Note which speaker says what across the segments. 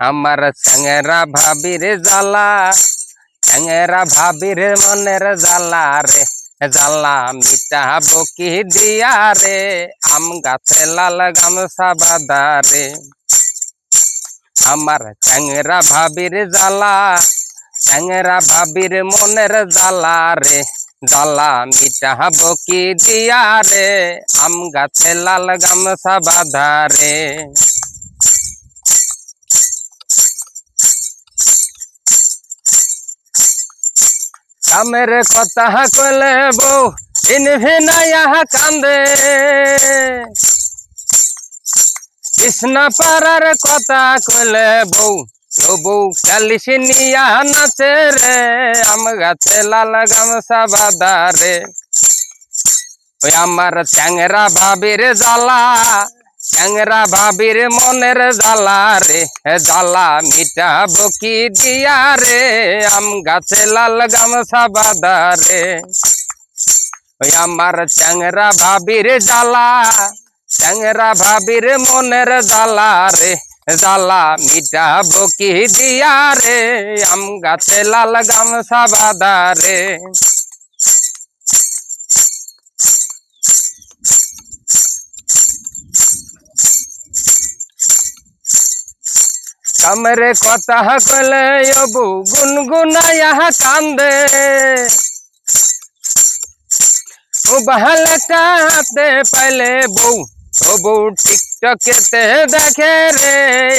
Speaker 1: আমার চ্যাংরা ভাবির জ্বালা, চ্যাংরা ভাবির মনের জ্বালা রে, জ্বালা মিটাবো কি দিয়া রে, আম গাছে লাল গামছা বাঁধা রে। আমার চ্যাংরা ভাবির জ্বালা, চ্যাংরা ভাবির মনের জ্বালা রে, জ্বালা মিটাবো কি দিয়া রে, আম গাছে লাল গামছা বাঁধা রে। কামের কথা কইলে বউ ইনভিনাইয়া কান্দে, কৃষ্ণা পাড়ার কথা কইলে বউ বউ কালিশ নিয়া নাচে রে, আম গাছে লাল গামছা বাঁধা রে। ওই আমার চ্যাংরা ভাবির জ্বালা, চ্যাংরা ভাবির মনের জ্বালা রে, জ্বালা মিটাবো কি দিয়া রে, আম গাছে লাল গামছা বাঁধা রে। ওই আমার চ্যাংরা ভাবির জ্বালা, চ্যাংরা ভাবির মনের জ্বালা রে, জ্বালা মিটাবো কি দিয়া রে, আম গাছে লাল গামছা বাঁধা রে। কামেরে কথা কইলে বউ গুনগুনাইয়া কান্দে, ও বাহালটা হাতে পাইলে বউ বউ টিকটকেতে দেখে রে,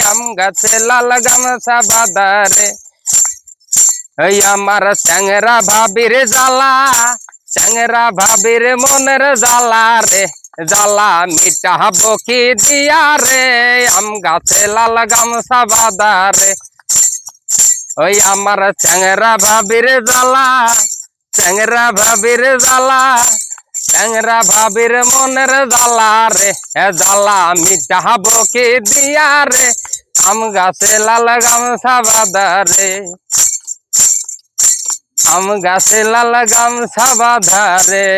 Speaker 1: আম গাছে লাল গামছা বাঁধা রে। এই আমার চ্যাংরা ভাবির জ্বালা, চ্যাংরা ভাবির মনের জ্বালা রে, জ্বালা মিটাবো কি দিয়া রে, আম গাছে লাল গামছা বাঁধা রে। ওই আমার চ্যাংরা ভাবির জ্বালা, চ্যাংরা ভাবির জ্বালা, চ্যাংরা ভাবির মনের জ্বালা রে, জ্বালা মিটাবো কি দিয়া রে, আম গাছে লাল গামছা বাঁধা রে। আম গাছে লাল গামছা বাঁধা রে।